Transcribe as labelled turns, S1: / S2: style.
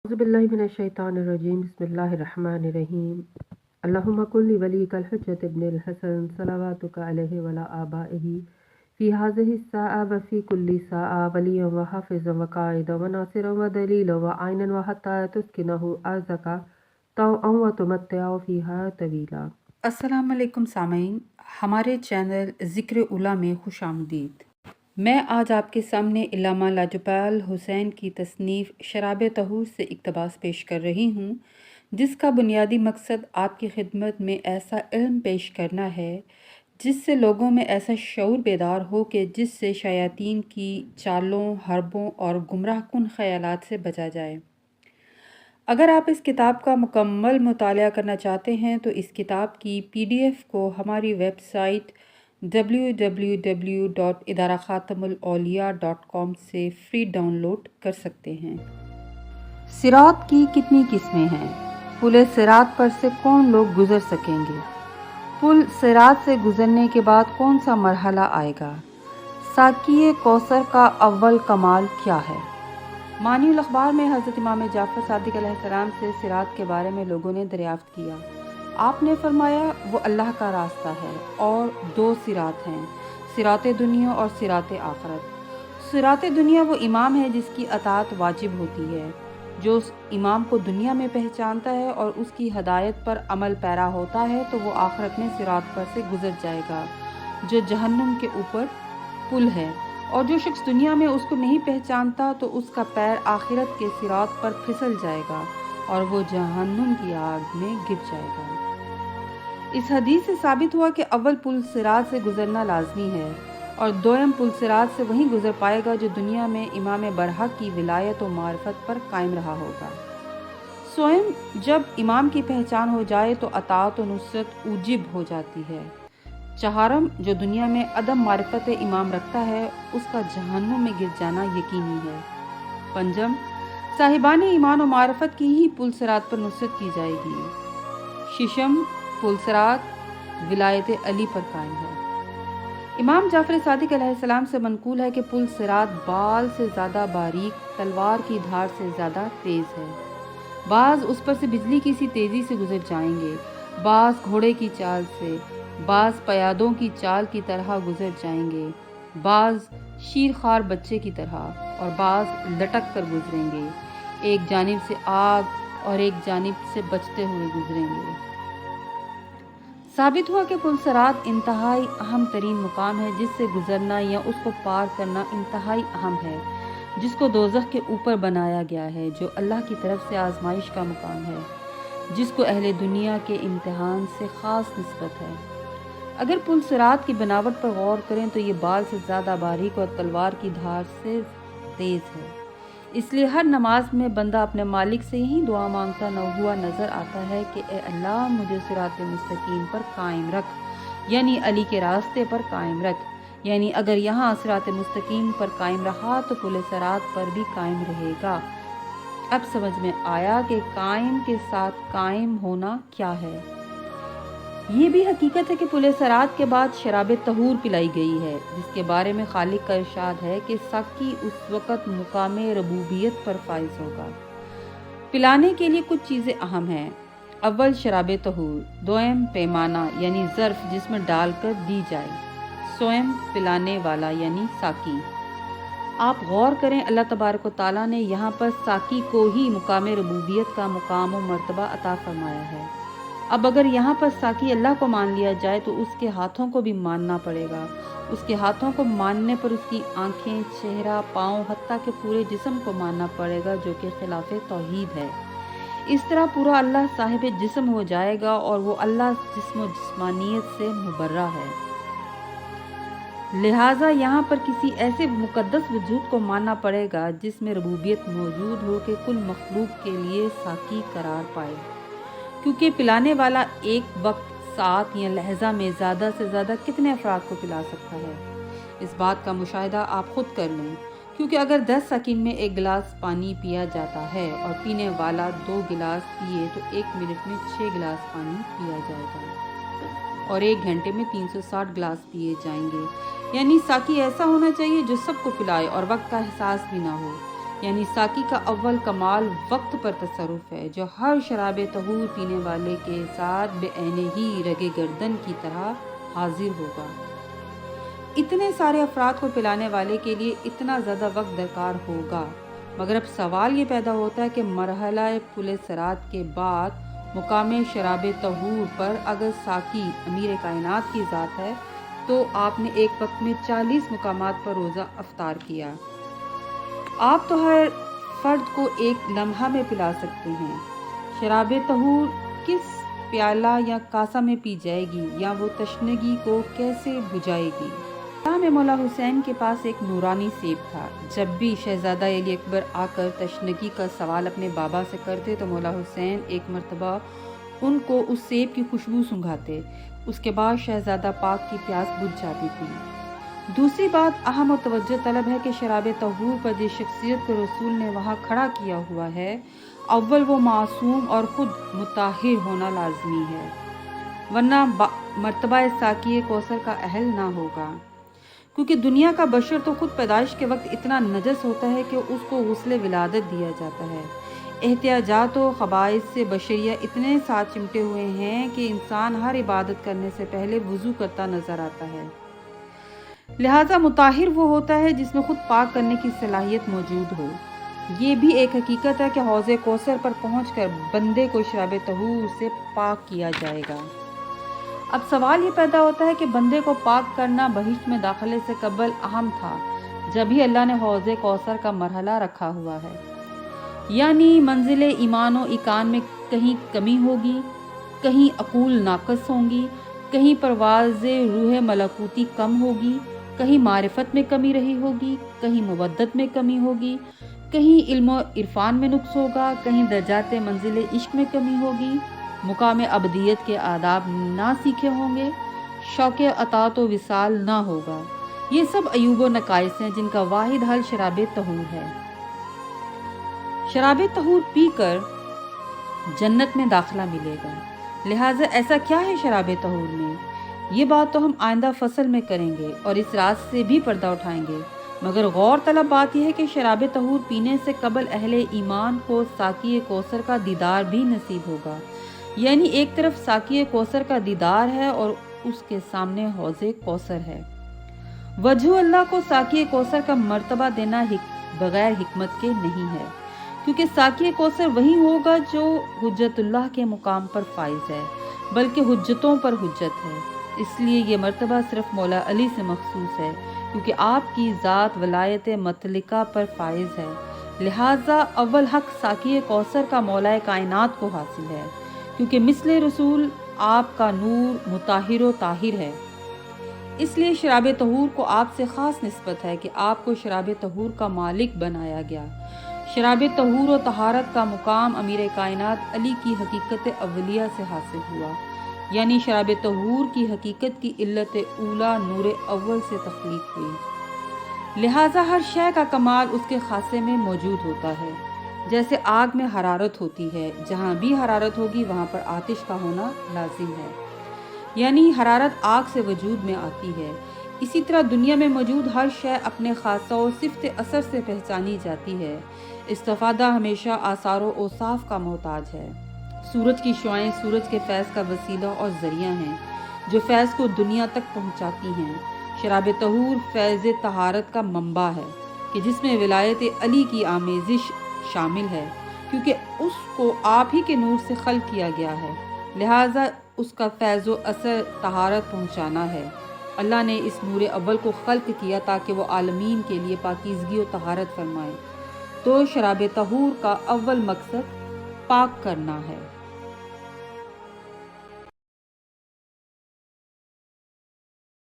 S1: औज़ुबिल्लाहिमिनश्शैतानिर्रजीम बिस्मिल्लाहिर्रहमानिर्रहीम अल्लाहुम्मा कुल्ली वलीकल हुज्जत इब्निल हसन सलावातुका अलैहि वला आबाइही फ़ी हाज़िहि स्साअ व फ़ी कुल्ली साअ वलिय्यन व हाफ़िज़न व क़ाइदन व नासिरन व दलीलन व आइनन व हत्ता तुस्किनहु अर्ज़का तौअन व तुमत्तिअहु फ़ीहा तवीला।
S2: अस्सलाम वालेकुम सामीन, हमारे चैनल ज़िक्र उला में खुश आमदीद। मैं आज आपके सामने इल्लामा लाजपाल हुसैन की तसनीफ़ शराब तहूर से इक़्तिबास पेश कर रही हूँ, जिसका बुनियादी मकसद आपकी खिदमत में ऐसा इल्म पेश करना है जिससे लोगों में ऐसा शऊर बेदार हो कि जिससे शयातीन की चालों, हरबों और गुमराह कुन ख़यालात से बचा जाए। अगर आप इस किताब का मुकम्मल मुतालिया करना चाहते हैं तो इस किताब की PDF को हमारी वेबसाइट www.idarakhatamulauliya.com से फ्री डाउनलोड कर सकते हैं। सिरात की कितनी किस्में हैं? पुल सिरात पर से कौन लोग गुजर सकेंगे? पुल सिरात से गुजरने के बाद कौन सा मरहला आएगा? साक़ी कौसर का अव्वल कमाल क्या है? मानिउल अखबार में हज़रत इमाम जाफ़र सादिक अलैहिस्सलाम से सिरात के बारे में लोगों ने दरियाफ्त किया। आपने फरमाया वो अल्लाह का रास्ता है और दो सिरात हैं, सिरात दुनिया और सिरात आखरत। सिरात दुनिया वो इमाम है जिसकी अताअत वाजिब होती है, जो उस इमाम को दुनिया में पहचानता है और उसकी हदायत पर अमल पैरा होता है तो वो आखरत में सिरात पर से गुजर जाएगा, जो जहन्नुम के ऊपर पुल है। और जो शख्स दुनिया में उसको नहीं पहचानता तो उसका पैर आखिरत के सिरात पर फिसल जाएगा और वो जहन्नुम की आग में गिर जाएगा। इस हदीस से साबित हुआ कि अव्वल पुल सिरात से गुजरना लाजमी है और दोयम पुल सिरात से वहीं गुजर पाएगा जो दुनिया में इमाम बरहक की विलायत और मार्फत पर कायम रहा होगा। स्वयं जब इमाम की पहचान हो जाए तो अताअत और नुसरत उजिब हो जाती है। चहारम जो दुनिया में अदम मारिफत इमाम रखता है उसका जहन्नुम में गिर जाना यकीनी है। पंजम साहिबान ईमान और मारिफत की ही पुल सिरात पर नुसरत की जाएगी। शिशम पुल सिरात विलायत अली पर कायम है। इमाम जाफर सादिक अलैहिस्सलाम से मनकूल है कि पुल सिरात बाल से ज़्यादा बारीक, तलवार की धार से ज़्यादा तेज़ है। बाज़ उस पर से बिजली की सी तेज़ी से गुजर जाएंगे, बाज़ घोड़े की चाल से, बाज़ पयादों की चाल की तरह गुजर जाएंगे, बाज़ शीरखार बच्चे की तरह और बाज़ लटक कर गुजरेंगे, एक जानिब से आग और एक जानिब से बचते हुए गुजरेंगे। साबित हुआ कि पुल सिरात इंतहाई अहम तरीन मुकाम है जिससे गुजरना या उसको पार करना इंतहाई अहम है, जिसको दोज़ख के ऊपर बनाया गया है, जो अल्लाह की तरफ से आजमाइश का मुकाम है, जिसको अहले दुनिया के इम्तिहान से ख़ास निस्बत है। अगर पुल सिरात की बनावट पर गौर करें तो ये बाल से ज़्यादा बारीक और तलवार की धार से तेज़ है। इसलिए हर नमाज में बंदा अपने मालिक से यही दुआ मांगता न हुआ नज़र आता है कि ए अल्लाह मुझे सिरात मुस्तकीम पर कायम रख, यानी अली के रास्ते पर कायम रख। यानी अगर यहाँ सिरात मुस्तकीम पर कायम रहा तो पुल सिरात पर भी कायम रहेगा। अब समझ में आया कि कायम के साथ कायम होना क्या है। ये भी हकीकत है कि पुल सिरात के बाद शराब तहूर पिलाई गई है, जिसके बारे में खालिक का इरशाद है कि साकी उस वक़्त मुकामे रबूबियत पर फाइज होगा। पिलाने के लिए कुछ चीज़ें अहम हैं। अव्वल शराब तहूर, दोयम पैमाना यानी ज़र्फ़ जिसमें डालकर दी जाए, स्वयं पिलाने वाला यानी साकी। आप गौर करें अल्लाह तबारक व तआला ने यहाँ पर साकी को ही मुकामे रबूबियत का मुकाम व मर्तबा अता फरमाया है। अब अगर यहाँ पर साकी अल्लाह को मान लिया जाए तो उसके हाथों को भी मानना पड़ेगा। उसके हाथों को मानने पर उसकी आंखें, चेहरा, पाँव, हत्ता के पूरे जिस्म को मानना पड़ेगा, जो कि खिलाफ तौहीद है। इस तरह पूरा अल्लाह साहिब जिस्म हो जाएगा और वो अल्लाह जिस्म व जिस्मानियत से मुबर्रा है। लिहाजा यहाँ पर किसी ऐसे मुकद्दस वजूद को मानना पड़ेगा जिसमें रबूबियत मौजूद हो कि कुल मखलूक के लिए साकी करार पाए, क्योंकि पिलाने वाला एक वक्त, साथ या लहजा में ज़्यादा से ज़्यादा कितने अफराद को पिला सकता है। इस बात का मुशाहिदा आप खुद कर लें, क्योंकि अगर 10 सेकंड में 1 गिलास पानी पिया जाता है और पीने वाला 2 गिलास पिए तो 1 मिनट में 6 गिलास पानी पिया जाएगा और 1 घंटे में 360 गिलास पिए जाएंगे। यानी साकी ऐसा होना चाहिए जो सबको पिलाए और वक्त का एहसास भी ना हो। یعنی ساقی کا اول کمال وقت پر تصرف ہے، جو ہر شراب طہور پینے والے کے ساتھ بے عینے ہی رگ گردن کی طرح حاضر ہوگا۔ اتنے سارے افراد کو پلانے والے کے لیے اتنا زیادہ وقت درکار ہوگا، مگر اب سوال یہ پیدا ہوتا ہے کہ مرحلہ پل صراط کے بعد مقام شراب طہور پر اگر ساقی امیر کائنات کی ذات ہے تو آپ نے ایک وقت میں 40 مقامات پر روزہ افطار کیا۔ آپ تو ہر فرد کو ایک لمحہ میں پلا سکتے ہیں۔ شراب طہور کس پیالہ یا کاسہ میں پی جائے گی یا وہ تشنگی کو کیسے بجھائے گی؟ میں مولا حسین کے پاس ایک نورانی سیب تھا۔ جب بھی شہزادہ علی اکبر آ کر تشنگی کا سوال اپنے بابا سے کرتے تو مولا حسین ایک مرتبہ ان کو اس سیب کی خوشبو سنگھاتے، اس کے بعد شہزادہ پاک کی پیاس بجھ جاتی تھی۔ دوسری بات اہم و توجہ طلب ہے کہ شراب طہور پر جس شخصیت کو رسول نے وہاں کھڑا کیا ہوا ہے، اول وہ معصوم اور خود مطہر ہونا لازمی ہے، ورنہ مرتبہ ساقی کوثر کا اہل نہ ہوگا، کیونکہ دنیا کا بشر تو خود پیدائش کے وقت اتنا نجس ہوتا ہے کہ اس کو غسل ولادت دیا جاتا ہے۔ احتیاجات و خبائث سے بشریہ اتنے ساتھ چمٹے ہوئے ہیں کہ انسان ہر عبادت کرنے سے پہلے وضو کرتا نظر آتا ہے۔ لہٰذا مطہر وہ ہوتا ہے جس میں خود پاک کرنے کی صلاحیت موجود ہو۔ یہ بھی ایک حقیقت ہے کہ حوض کوثر پر پہنچ کر بندے کو شراب طہور سے پاک کیا جائے گا۔ اب سوال یہ پیدا ہوتا ہے کہ بندے کو پاک کرنا بہشت میں داخلے سے قبل اہم تھا، جب ہی اللہ نے حوض کوثر کا مرحلہ رکھا ہوا ہے، یعنی منزل ایمان و ایقان میں کہیں کمی ہوگی، کہیں عقول ناقص ہوں گی، کہیں پرواز روح ملکوتی کم ہوگی، کہیں معرفت میں کمی رہی ہوگی، کہیں مودت میں کمی ہوگی، کہیں علم و عرفان میں نقص ہوگا، کہیں درجات منزل عشق میں کمی ہوگی، مقام ابدیت کے آداب نہ سیکھے ہوں گے، شوق اطاعت و وصال نہ ہوگا۔ یہ سب عیوب و نقائص ہیں جن کا واحد حل شراب طہور ہے۔ شراب طہور پی کر جنت میں داخلہ ملے گا، لہٰذا ایسا کیا ہے شراب طہور میں؟ یہ بات تو ہم آئندہ فصل میں کریں گے اور اس راز سے بھی پردہ اٹھائیں گے، مگر غور طلب بات یہ ہے کہ شراب طہور پینے سے قبل اہل ایمان کو ساقی کوثر کا دیدار بھی نصیب ہوگا، یعنی ایک طرف ساقی کوثر کا دیدار ہے اور اس کے سامنے حوض کوثر ہے۔ وجہ اللہ کو ساقی کوثر کا مرتبہ دینا بغیر حکمت کے نہیں ہے، کیونکہ ساقی کوثر وہی ہوگا جو حجت اللہ کے مقام پر فائز ہے، بلکہ حجتوں پر حجت ہے۔ اس لیے یہ مرتبہ صرف مولا علی سے مخصوص ہے، کیونکہ آپ کی ذات ولایت مطلقہ پر فائز ہے، لہٰذا اول حق ساقی کوثر کا مولا کائنات کو حاصل ہے، کیونکہ مثل رسول آپ کا نور مطہر و طاہر ہے۔ اس لیے شراب طہور کو آپ سے خاص نسبت ہے کہ آپ کو شراب طہور کا مالک بنایا گیا۔ شراب طہور و طہارت کا مقام امیر کائنات علی کی حقیقت اولیہ سے حاصل ہوا، یعنی شراب طہور کی حقیقت کی علت اولا نور اول سے تخلیق ہوئی، لہٰذا ہر شے کا کمال اس کے خاصے میں موجود ہوتا ہے۔ جیسے آگ میں حرارت ہوتی ہے، جہاں بھی حرارت ہوگی وہاں پر آتش کا ہونا لازم ہے، یعنی حرارت آگ سے وجود میں آتی ہے۔ اسی طرح دنیا میں موجود ہر شے اپنے خاصہ و صفت اثر سے پہچانی جاتی ہے۔ استفادہ ہمیشہ آثار و اوصاف کا محتاج ہے۔ سورج کی شعاعیں سورج کے فیض کا وسیلہ اور ذریعہ ہیں، جو فیض کو دنیا تک پہنچاتی ہیں۔ شراب طہور فیض طہارت کا منبع ہے کہ جس میں ولایت علی کی آمیزش شامل ہے، کیونکہ اس کو آپ ہی کے نور سے خلق کیا گیا ہے، لہٰذا اس کا فیض و اثر طہارت پہنچانا ہے۔ اللہ نے اس نور اول کو خلق کیا تاکہ وہ عالمین کے لیے پاکیزگی و طہارت فرمائے، تو شراب طہور کا اول مقصد پاک کرنا ہے۔